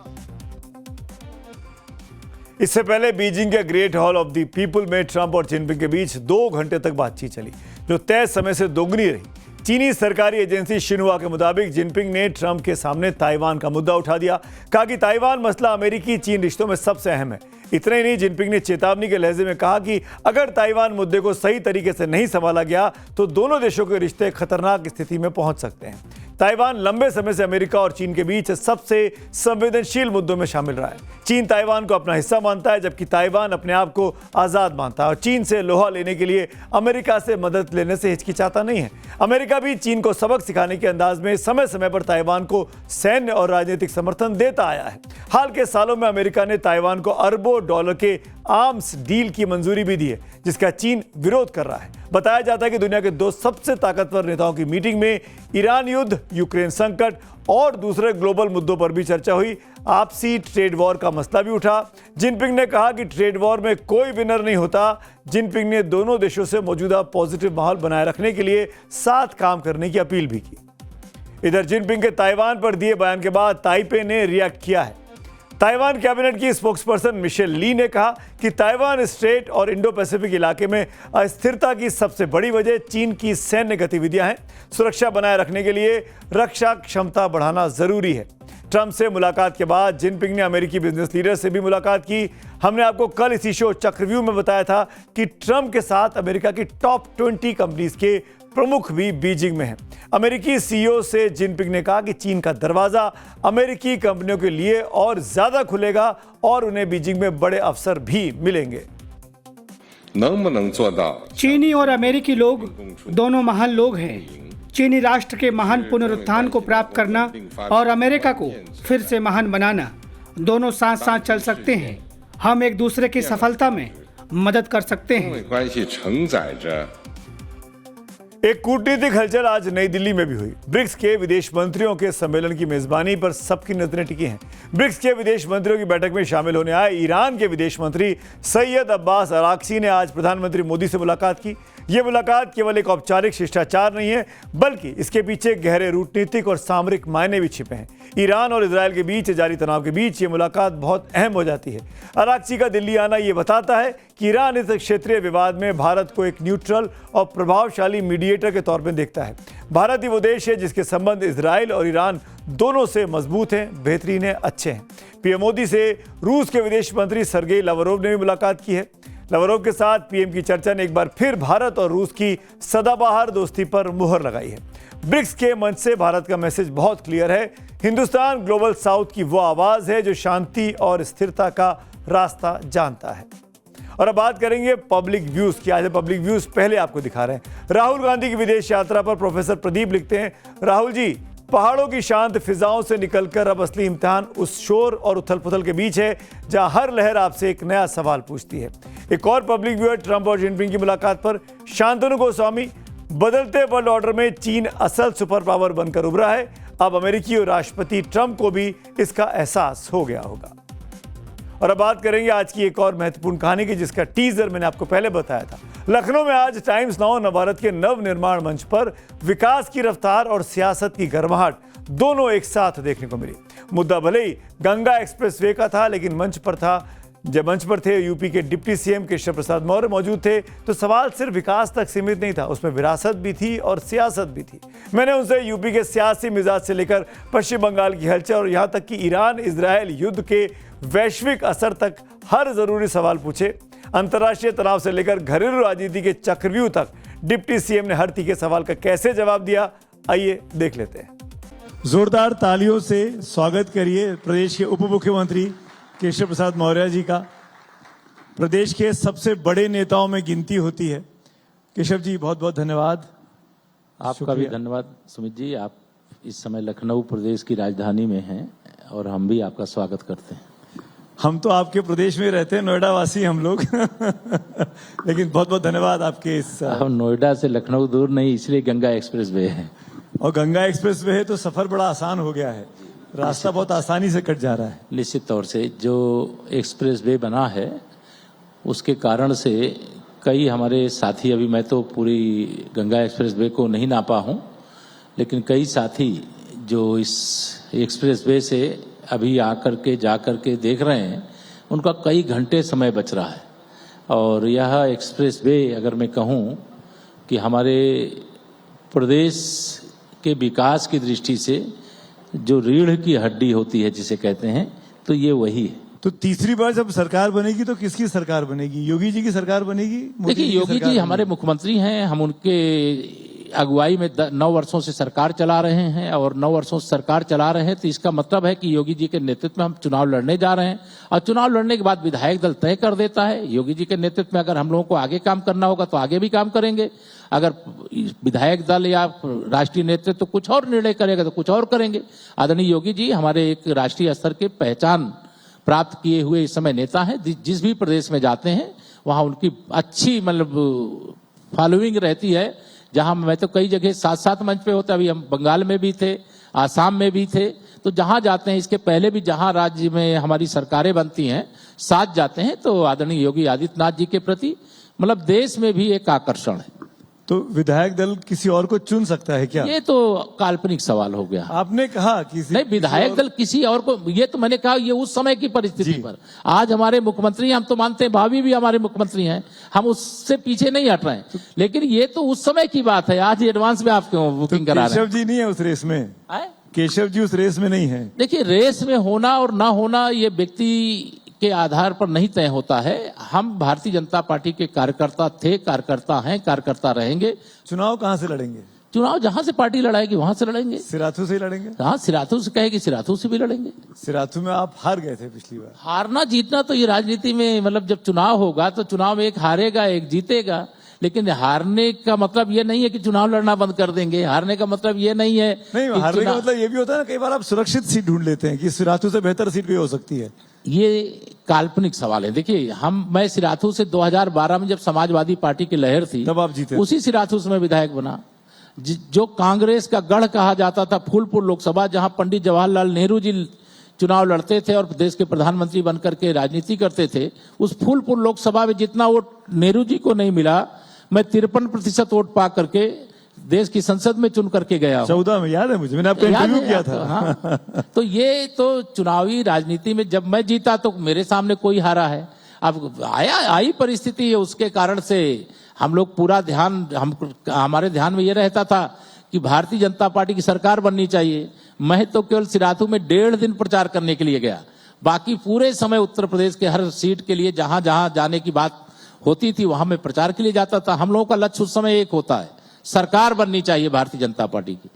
इससे पहले Beijing के great hall of the people में Trump और Jinping के बीच 2 घंटे तक बातचीत चली, जो तय समय से दोगुनी रही। चीनी सरकारी एजेंसी शिन्हुआ के मुताबिक जिनपिंग ने ट्रंप के सामने ताइवान का मुद्दा उठा दिया। कहा कि ताइवान मसला अमेरिकी चीन रिश्तों में सबसे अहम है। इतना ही नहीं, जिनपिंग ने चेतावनी के लहजे में कहा कि अगर ताइवान मुद्दे को सही तरीके से नहीं संभाला गया तो दोनों देशों के रिश्ते खतरनाक स्थिति में पहुंच सकते हैं। ताइवान लंबे समय से अमेरिका और चीन के बीच सबसे संवेदनशील मुद्दों में शामिल रहा है। चीन ताइवान को अपना हिस्सा मानता है, जबकि ताइवान अपने आप को आज़ाद मानता है और चीन से लोहा लेने के लिए अमेरिका से मदद लेने से हिचकिचाता नहीं है। अमेरिका भी चीन को सबक सिखाने के अंदाज में समय समय पर ताइवान को सैन्य और राजनीतिक समर्थन देता आया है। हाल के सालों में अमेरिका ने ताइवान को अरबों डॉलर के आर्म्स डील की मंजूरी भी दी है, जिसका चीन विरोध कर रहा है। बताया जाता है कि दुनिया के 2 सबसे ताकतवर नेताओं की मीटिंग में ईरान युद्ध, यूक्रेन संकट और दूसरे ग्लोबल मुद्दों पर भी चर्चा हुई। आपसी ट्रेड वॉर का मसला भी उठा। जिनपिंग ने कहा कि ट्रेड वॉर में कोई विनर नहीं होता। जिनपिंग ने दोनों देशों से मौजूदा पॉजिटिव माहौल बनाए रखने के लिए साथ काम करने की अपील भी की। इधर जिनपिंग के ताइवान पर दिए बयान के बाद ताइपे ने रिएक्ट किया है। ताइवान कैबिनेट की स्पोक्सपर्सन मिशेल ली ने कहा कि ताइवान स्ट्रेट और इंडो पैसिफिक इलाके में अस्थिरता की सबसे बड़ी वजह चीन की सैन्य गतिविधियां हैं। सुरक्षा बनाए रखने के लिए रक्षा क्षमता बढ़ाना जरूरी है। ट्रंप से मुलाकात के बाद जिनपिंग ने अमेरिकी बिजनेस लीडर से भी मुलाकात की। हमने आपको कल इसी शो चक्रव्यूह में बताया था कि ट्रंप के साथ अमेरिका की टॉप 20 कंपनीज के प्रमुख भी बीजिंग में हैं। अमेरिकी सीईओ से जिनपिंग ने कहा कि चीन का दरवाजा अमेरिकी कंपनियों के लिए और ज्यादा खुलेगा और उन्हें बीजिंग में बड़े अवसर भी मिलेंगे। चीनी और अमेरिकी लोग दोनों महान लोग हैं। चीनी राष्ट्र के महान पुनरुत्थान को प्राप्त करना और अमेरिका को फिर से महान बनाना, दोनों साथ साथ चल सकते हैं। हम एक दूसरे की सफलता में मदद कर सकते हैं। एक कूटनीतिक हलचल आज नई दिल्ली में भी हुई। ब्रिक्स के विदेश मंत्रियों के सम्मेलन की मेजबानी पर सबकी नजरें टिकी हैं। ब्रिक्स के विदेश मंत्रियों की बैठक में शामिल होने आए ईरान के विदेश मंत्री सैयद अब्बास अराक्ची ने आज प्रधानमंत्री मोदी से मुलाकात की। ये मुलाकात केवल एक औपचारिक शिष्टाचार नहीं है, बल्कि इसके पीछे गहरे कूटनीतिक और सामरिक मायने भी छिपे हैं। ईरान और इजरायल के बीच जारी तनाव के बीच ये मुलाकात बहुत अहम हो जाती है। अराक्ची का दिल्ली आना ये बताता है कि ईरान इस क्षेत्रीय विवाद में भारत को एक न्यूट्रल और प्रभावशाली मीडिएटर के तौर पर देखता है। भारत ही वो देश है जिसके संबंध इजरायल और ईरान दोनों से मजबूत हैं, बेहतरीन हैं, अच्छे हैं। पीएम मोदी से रूस के विदेश मंत्री सर्गेई लावरोव ने भी मुलाकात की है। लावरोव के साथ पीएम की चर्चा ने एक बार फिर भारत और रूस की सदाबहार दोस्ती पर मुहर लगाई है। ब्रिक्स के मंच से भारत का मैसेज बहुत क्लियर है। हिंदुस्तान ग्लोबल साउथ की वो आवाज है जो शांति और स्थिरता का रास्ता जानता है। और अब बात करेंगे पब्लिक व्यूज की। आज पब्लिक व्यूज पहले आपको दिखा रहे हैं। राहुल गांधी की विदेश यात्रा पर प्रोफेसर प्रदीप लिखते हैं, राहुल जी, पहाड़ों की शांत फिजाओं से निकलकर अब असली इम्तिहान उस शोर और उथल पुथल के बीच है जहां हर लहर आपसे एक नया सवाल पूछती है। एक और पब्लिक व्यूअर ट्रंप और जिनपिंग की मुलाकात पर, शांतनु गोस्वामी, बदलते वर्ल्ड ऑर्डर में चीन असल सुपर पावर बनकर उभरा है। अब अमेरिकी और राष्ट्रपति ट्रंप को भी इसका एहसास हो गया होगा। और अब बात करेंगे आज की एक और महत्वपूर्ण कहानी की, जिसका टीजर मैंने आपको पहले बताया था। लखनऊ में आज टाइम्स नाउ नवभारत के नव निर्माण मंच पर विकास की रफ्तार और सियासत की गर्माहट दोनों एक साथ देखने को मिली। मुद्दा भले ही गंगा एक्सप्रेसवे का था, लेकिन जब मंच पर थे यूपी के डिप्टी सीएम केशव प्रसाद मौर्य मौजूद थे, तो सवाल सिर्फ विकास तक सीमित नहीं था, उसमें विरासत भी थी और सियासत भी थी। मैंने उनसे यूपी के सियासी मिजाज से लेकर पश्चिम बंगाल की हलचल और यहाँ तक कि ईरान इजरायल युद्ध के वैश्विक असर तक हर जरूरी सवाल पूछे। अंतर्राष्ट्रीय तनाव से लेकर घरेलू राजनीति के चक्रव्यूह तक डिप्टी सीएम ने हर तीखे सवाल का कैसे जवाब दिया, आइए देख लेते हैं। जोरदार तालियों से स्वागत करिए प्रदेश के उप मुख्यमंत्री केशव प्रसाद मौर्य जी का। प्रदेश के सबसे बड़े नेताओं में गिनती होती है। केशव जी, बहुत बहुत धन्यवाद। आपका भी धन्यवाद सुमित जी। आप इस समय लखनऊ प्रदेश की राजधानी में हैं और हम भी आपका स्वागत करते हैं। हम तो आपके प्रदेश में रहते हैं, नोएडा वासी हम लोग लेकिन बहुत बहुत धन्यवाद आपके इस। हम नोएडा से लखनऊ दूर नहीं, इसलिए गंगा एक्सप्रेस वे है। और गंगा एक्सप्रेस वे है तो सफर बड़ा आसान हो गया है, रास्ता बहुत आसानी से कट जा रहा है। निश्चित तौर से जो एक्सप्रेस वे बना है उसके कारण से कई हमारे साथी, अभी मैं तो पूरी गंगा एक्सप्रेस वे को नहीं नापा हूँ, लेकिन कई साथी जो इस एक्सप्रेस वे से अभी आकर के जा कर के देख रहे हैं, उनका कई घंटे समय बच रहा है। और यह एक्सप्रेस वे, अगर मैं कहूँ कि हमारे प्रदेश के विकास की दृष्टि से जो रीढ़ की हड्डी होती है जिसे कहते हैं, तो ये वही है। तो तीसरी बार जब सरकार बनेगी तो किसकी सरकार बनेगी? योगी जी की सरकार बनेगी? देखिए, योगी जी हमारे मुख्यमंत्री हैं, हम उनके अगुवाई में 9 वर्षों से सरकार चला रहे हैं और 9 वर्षों से सरकार चला रहे हैं, तो इसका मतलब है कि योगी जी के नेतृत्व में हम चुनाव लड़ने जा रहे हैं। और चुनाव लड़ने के बाद विधायक दल तय कर देता है। योगी जी के नेतृत्व में अगर हम लोगों को आगे काम करना होगा तो आगे भी काम करेंगे, अगर विधायक दल या राष्ट्रीय नेतृत्व तो कुछ और निर्णय करेगा तो कुछ और करेंगे। आदरणीय योगी जी हमारे एक राष्ट्रीय स्तर के पहचान प्राप्त किए हुए इस समय नेता हैं। जिस भी प्रदेश में जाते हैं वहाँ उनकी अच्छी फॉलोइंग रहती है। जहां मैं तो कई जगह साथ मंच पे होता, अभी हम बंगाल में भी थे, आसाम में भी थे, तो जहां जाते हैं, इसके पहले भी जहां राज्य में हमारी सरकारें बनती हैं साथ जाते हैं, तो आदरणीय योगी आदित्यनाथ जी के प्रति देश में भी एक आकर्षण है। तो विधायक दल किसी और को चुन सकता है क्या? ये तो काल्पनिक सवाल हो गया। आपने कहा नहीं, विधायक दल किसी और को, ये तो मैंने कहा ये उस समय की परिस्थिति पर। आज हमारे मुख्यमंत्री, हम तो मानते हैं भावी भी हमारे मुख्यमंत्री हैं, हम उससे पीछे नहीं हट रहे हैं, लेकिन ये तो उस समय की बात है। आज एडवांस में आप क्यों बुकिंग करा रहे हैं? केशव जी नहीं है उस रेस में। केशव जी उस रेस में नहीं है। देखिए, रेस में होना और ना होना ये व्यक्ति के आधार पर नहीं तय होता है। हम भारतीय जनता पार्टी के कार्यकर्ता थे, कार्यकर्ता हैं, कार्यकर्ता रहेंगे। चुनाव कहां से लड़ेंगे? चुनाव जहां से पार्टी लड़ाएगी वहां से लड़ेंगे। सिराथू से लड़ेंगे? हाँ, सिराथू से कहेगी, सिराथू से भी लड़ेंगे। सिराथू में आप हार गए थे पिछली बार। हारना जीतना तो ये राजनीति में जब चुनाव होगा तो चुनाव में एक हारेगा एक जीतेगा, लेकिन हारने का मतलब ये नहीं है कि चुनाव लड़ना बंद कर देंगे। हारने का मतलब ये नहीं है। नहीं, हारने का मतलब ये भी होता है ना, कई बार आप सुरक्षित सीट ढूंढ लेते हैं कि सिराथू से बेहतर सीट कोई हो सकती है। ये काल्पनिक सवाल है। देखिए, मैं सिराथू से 2012 में जब समाजवादी पार्टी की लहर थी, तब आप जीते, उसी सिराथू से मैं विधायक बना। जो कांग्रेस का गढ़ कहा जाता था फूलपुर लोकसभा, जहां पंडित जवाहरलाल नेहरू जी चुनाव लड़ते थे और देश के प्रधानमंत्री बनकर के राजनीति करते थे, उस फूलपुर लोकसभा में जितना वोट नेहरू जी को नहीं मिला, मैं 53% वोट पा करके देश की संसद में चुन करके गया हूं। 14 में याद है मुझे, मैंने आपका इंटरव्यू किया था। हाँ। तो ये तो चुनावी राजनीति में जब मैं जीता तो मेरे सामने कोई हारा है। अब आई परिस्थिति है, उसके कारण से हम लोग पूरा ध्यान हमारे ध्यान में ये रहता था कि भारतीय जनता पार्टी की सरकार बननी चाहिए। मैं तो केवल सिराथू में 1.5 दिन प्रचार करने के लिए गया, बाकी पूरे समय उत्तर प्रदेश के हर सीट के लिए जहां जहां जाने की बात होती थी वहां मैं प्रचार के लिए जाता था। हम लोगों का लक्ष्य उस समय एक होता है, सरकार बननी चाहिए भारतीय जनता पार्टी की।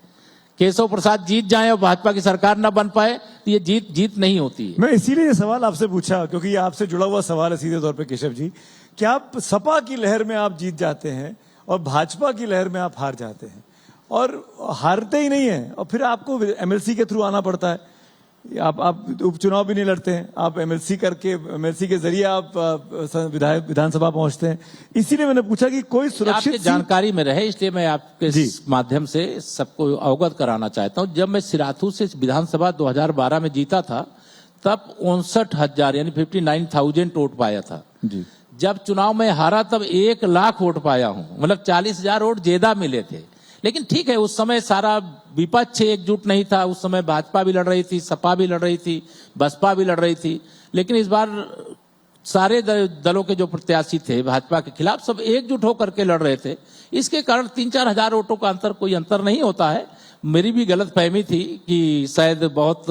केशव प्रसाद जीत जाए और भाजपा की सरकार न बन पाए तो ये जीत नहीं होती है। मैं इसीलिए ये सवाल आपसे पूछा क्योंकि ये आपसे जुड़ा हुआ सवाल है सीधे तौर पे केशव जी, कि आप सपा की लहर में आप जीत जाते हैं और भाजपा की लहर में आप हार जाते हैं, और हारते ही नहीं है और फिर आपको एमएलसी के थ्रू आना पड़ता है। आप उपचुनाव भी नहीं लड़ते हैं, आप एमएलसी के जरिए आप विधानसभा पहुंचते हैं। इसीलिए मैंने पूछा कि कोई सुरक्षित जानकारी में रहे, इसलिए मैं आपके माध्यम से सबको अवगत कराना चाहता हूं। जब मैं सिराथू से विधानसभा 2012 में जीता था तब 59,000 यानी 59,000 वोट पाया था जी। जब चुनाव में हारा तब 1 लाख वोट पाया हूं, मतलब 40,000 वोट ज्यादा मिले थे। लेकिन ठीक है, उस समय सारा विपक्ष एकजुट नहीं था। उस समय भाजपा भी लड़ रही थी, सपा भी लड़ रही थी, बसपा भी लड़ रही थी। लेकिन इस बार सारे दलों के जो प्रत्याशी थे भाजपा के खिलाफ सब एकजुट होकर के लड़ रहे थे। इसके कारण 3-4 हजार वोटों का कोई अंतर नहीं होता है। मेरी भी गलतफहमी थी कि शायद बहुत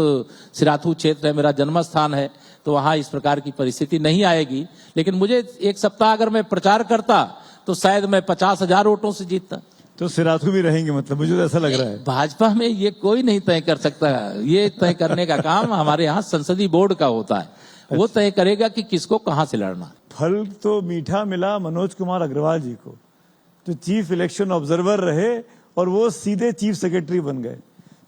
सिराथू क्षेत्र है, मेरा जन्म स्थान है, तो वहां इस प्रकार की परिस्थिति नहीं आएगी। लेकिन मुझे एक सप्ताह अगर मैं प्रचार करता तो शायद मैं 50,000 वोटों से जीतता। तो सिराथू भी रहेंगे, मतलब मुझे तो ऐसा लग रहा है। भाजपा में ये कोई नहीं तय कर सकता, ये तय करने का काम हमारे यहाँ संसदीय बोर्ड का होता है। वो तय करेगा कि किसको कहां से लड़ना। फल तो मीठा मिला मनोज कुमार अग्रवाल जी को, जो चीफ इलेक्शन ऑब्जर्वर रहे और वो सीधे चीफ सेक्रेटरी बन गए।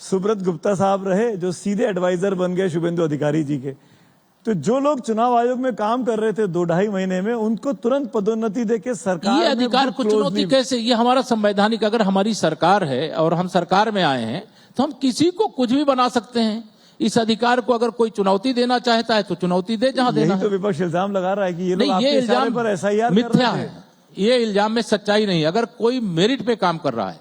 सुब्रत गुप्ता साहब रहे जो सीधे एडवाइजर बन गए शुभेंदु अधिकारी जी के। तो जो लोग चुनाव आयोग में काम कर रहे थे 2-2.5 महीने में, उनको तुरंत पदोन्नति देके सरकार ये अधिकार को चुनौती कैसे? ये हमारा संवैधानिक, अगर हमारी सरकार है और हम सरकार में आए हैं तो हम किसी को कुछ भी बना सकते हैं। इस अधिकार को अगर कोई चुनौती देना चाहता है तो चुनौती दे, जहां देना है। तो विपक्ष इल्जाम लगा रहा है कि ये लोग आपके इशारे पर एसआईआर मिथ्या है। ये इल्जाम में सच्चाई नहीं। अगर कोई मेरिट पे काम कर रहा है,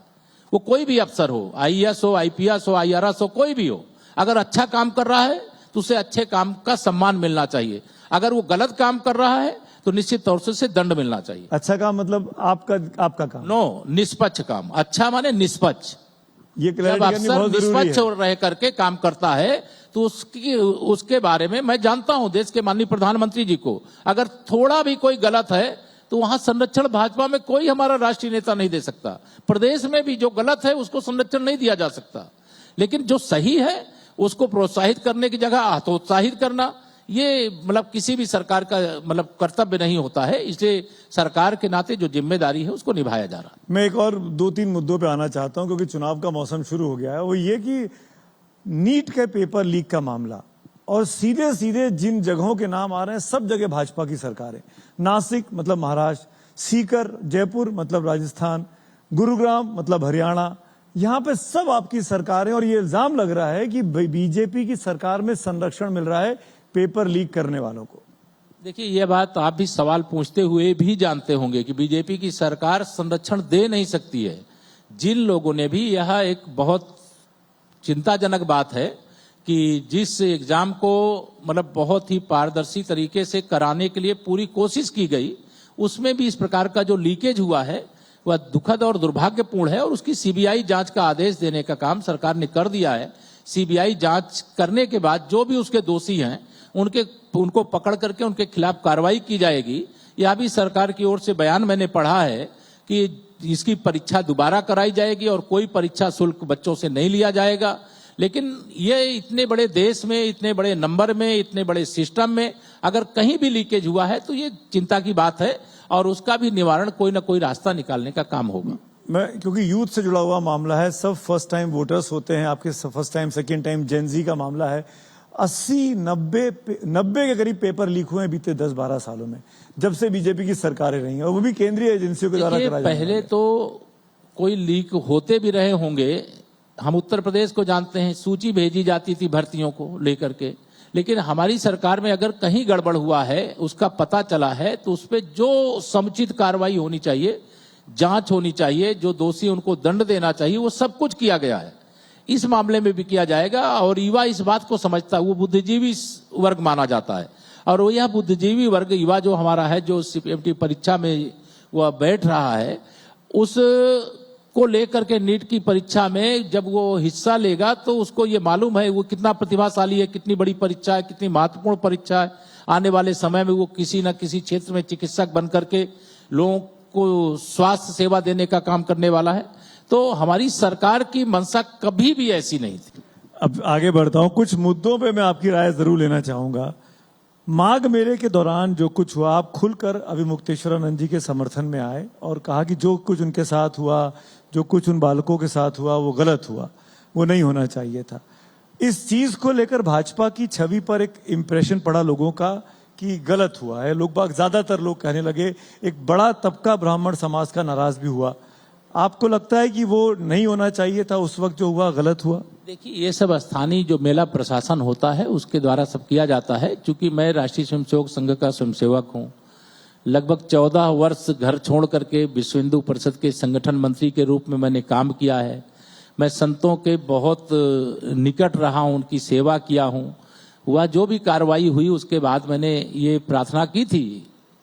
वो कोई भी अफसर हो, आईएएस हो, आईपीएस हो, आईआरएस हो, कोई भी हो, अगर अच्छा काम कर रहा है तो उसे अच्छे काम का सम्मान मिलना चाहिए। अगर वो गलत काम कर रहा है तो निश्चित तौर से उसे दंड मिलना चाहिए। अच्छा काम मतलब आपका काम? नो, निष्पक्ष काम। अच्छा माने निष्पक्ष। ये जब अफसर निष्पक्ष रह करके काम करता है तो उसके बारे में मैं जानता हूं देश के माननीय प्रधानमंत्री जी को, अगर थोड़ा भी कोई गलत है तो वहां संरक्षण भाजपा में कोई हमारा राष्ट्रीय नेता नहीं दे सकता। प्रदेश में भी जो गलत है उसको संरक्षण नहीं दिया जा सकता। लेकिन जो सही है उसको प्रोत्साहित करने की जगह हतोत्साहित करना, ये मतलब किसी भी सरकार का मतलब कर्तव्य नहीं होता है। इसलिए सरकार के नाते जो जिम्मेदारी है उसको निभाया जा रहा है। मैं एक और 2-3 मुद्दों पे आना चाहता हूं क्योंकि चुनाव का मौसम शुरू हो गया है। वो ये कि नीट के पेपर लीक का मामला, और सीधे सीधे जिन जगहों के नाम आ रहे हैं सब जगह भाजपा की सरकार है। नासिक मतलब महाराष्ट्र, सीकर जयपुर मतलब राजस्थान, गुरुग्राम मतलब हरियाणा, यहाँ पे सब आपकी सरकार है। और ये इल्जाम लग रहा है कि बीजेपी की सरकार में संरक्षण मिल रहा है पेपर लीक करने वालों को। देखिए, ये बात आप भी सवाल पूछते हुए भी जानते होंगे कि बीजेपी की सरकार संरक्षण दे नहीं सकती है। जिन लोगों ने भी, यह एक बहुत चिंताजनक बात है कि जिस एग्जाम को मतलब बहुत ही पारदर्शी तरीके से कराने के लिए पूरी कोशिश की गई, उसमें भी इस प्रकार का जो लीकेज हुआ है वह दुखद और दुर्भाग्यपूर्ण है। और उसकी सीबीआई जांच का आदेश देने का काम सरकार ने कर दिया है। सीबीआई जांच करने के बाद जो भी उसके दोषी हैं उनको पकड़ करके उनके खिलाफ कार्रवाई की जाएगी। यह भी सरकार की ओर से बयान मैंने पढ़ा है कि इसकी परीक्षा दोबारा कराई जाएगी और कोई परीक्षा शुल्क बच्चों से नहीं लिया जाएगा। लेकिन ये इतने बड़े देश में, इतने बड़े नंबर में, इतने बड़े सिस्टम में अगर कहीं भी लीकेज हुआ है तो ये चिंता की बात है और उसका भी निवारण कोई ना कोई रास्ता निकालने का काम होगा। मैं क्योंकि यूथ से जुड़ा हुआ मामला है, सब फर्स्ट टाइम वोटर्स होते हैं, आपके first time second time Gen Z का मामला है। 80-90 के करीब पेपर लीक हुए हैं बीते 10-12 सालों में, जब से बीजेपी की सरकारें रही हैं, और वो भी केंद्रीय एजेंसियों के द्वारा कराया। पहले तो कोई लीक होते भी रहे होंगे, हम उत्तर प्रदेश को जानते हैं, सूची भेजी जाती थी भर्तियों को लेकर के, लेकिन हमारी सरकार में अगर कहीं गड़बड़ हुआ है, उसका पता चला है, तो उस पर जो समुचित कार्रवाई होनी चाहिए, जांच होनी चाहिए, जो दोषी उनको दंड देना चाहिए, वो सब कुछ किया गया है। इस मामले में भी किया जाएगा। और युवा इस बात को समझता है, वो बुद्धिजीवी वर्ग माना जाता है, और वो यह बुद्धिजीवी वर्ग युवा जो हमारा है, जो CPMT परीक्षा में वह बैठ रहा है, उस को लेकर के नीट की परीक्षा में जब वो हिस्सा लेगा तो उसको ये मालूम है वो कितना प्रतिभाशाली है, कितनी बड़ी परीक्षा है, कितनी महत्वपूर्ण परीक्षा है। आने वाले समय में वो किसी न किसी क्षेत्र में चिकित्सक बन करके लोगों को स्वास्थ्य सेवा देने का काम करने वाला है। तो हमारी सरकार की मंशा कभी भी ऐसी नहीं थी। अब आगे बढ़ता हूं, कुछ मुद्दों पे मैं आपकी राय जरूर लेना चाहूंगा। माघ मेले के दौरान जो कुछ हुआ, आप खुलकर अभी मुक्तेश्वरानंद जी के समर्थन में आए और कहा कि जो कुछ उनके साथ हुआ, जो कुछ उन बालकों के साथ हुआ, वो गलत हुआ, वो नहीं होना चाहिए था। इस चीज को लेकर भाजपा की छवि पर एक इंप्रेशन पड़ा लोगों का कि गलत हुआ है। लोग बाग, ज्यादातर लोग कहने लगे, एक बड़ा तबका ब्राह्मण समाज का नाराज भी हुआ। आपको लगता है कि वो नहीं होना चाहिए था, उस वक्त जो हुआ गलत हुआ? देखिए, ये सब स्थानीय जो मेला प्रशासन होता है उसके द्वारा सब किया जाता है। चूंकि मैं राष्ट्रीय स्वयंसेवक संघ का स्वयंसेवक हूँ, लगभग 14 वर्ष घर छोड़ करके विश्व हिंदू परिषद के संगठन मंत्री के रूप में मैंने काम किया है। मैं संतों के बहुत निकट रहा हूँ, उनकी सेवा किया हूँ। वह जो भी कार्रवाई हुई उसके बाद मैंने ये प्रार्थना की थी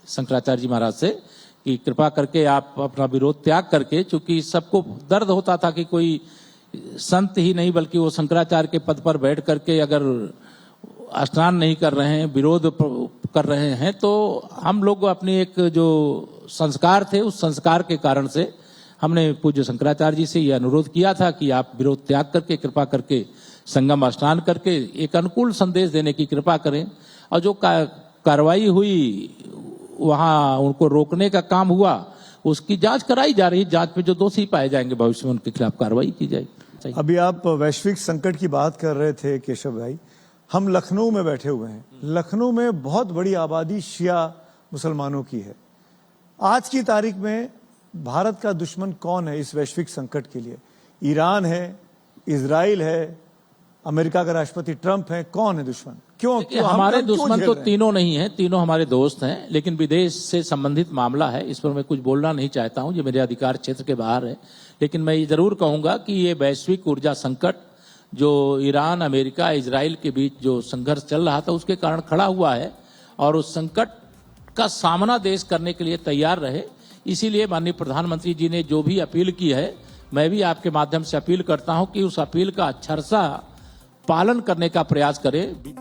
शंकराचार्य जी महाराज से कि कृपा करके आप अपना विरोध त्याग करके, चूंकि सबको दर्द होता था कि कोई संत ही नहीं बल्कि वो शंकराचार्य के पद पर बैठ करके अगर स्नान नहीं कर रहे हैं, विरोध कर रहे हैं, तो हम लोग अपने एक जो संस्कार थे उस संस्कार के कारण से हमने पूज्य शंकराचार्य जी से यह अनुरोध किया था कि आप विरोध त्याग करके कृपा करके संगम स्नान करके एक अनुकूल संदेश देने की कृपा करें। और जो कार्रवाई हुई वहां उनको रोकने का काम हुआ, उसकी जांच कराई जा रही है। जांच में जो दोषी पाए जाएंगे भविष्य में उनके खिलाफ कार्रवाई की जाएगी। अभी आप वैश्विक संकट की बात कर रहे थे केशव भाई, हम लखनऊ में बैठे हुए हैं। लखनऊ में बहुत बड़ी आबादी शिया मुसलमानों की है। आज की तारीख में भारत का दुश्मन कौन है इस वैश्विक संकट के लिए? ईरान है, इजराइल है, अमेरिका का राष्ट्रपति ट्रंप है, कौन है दुश्मन? क्यों हमारे दुश्मन तो तीनों नहीं हैं, तीनों हमारे दोस्त हैं, लेकिन विदेश से संबंधित मामला है, इस पर मैं कुछ बोलना नहीं चाहता हूं, ये मेरे अधिकार क्षेत्र के बाहर है। लेकिन मैं ये जरूर कहूंगा कि ये वैश्विक ऊर्जा संकट जो ईरान, अमेरिका, इजराइल के बीच जो संघर्ष चल रहा था उसके कारण खड़ा हुआ है, और उस संकट का सामना देश करने के लिए तैयार रहे। इसीलिए माननीय प्रधानमंत्री जी ने जो भी अपील की है, मैं भी आपके माध्यम से अपील करता हूं कि उस अपील का अक्षरशः पालन करने का प्रयास करें।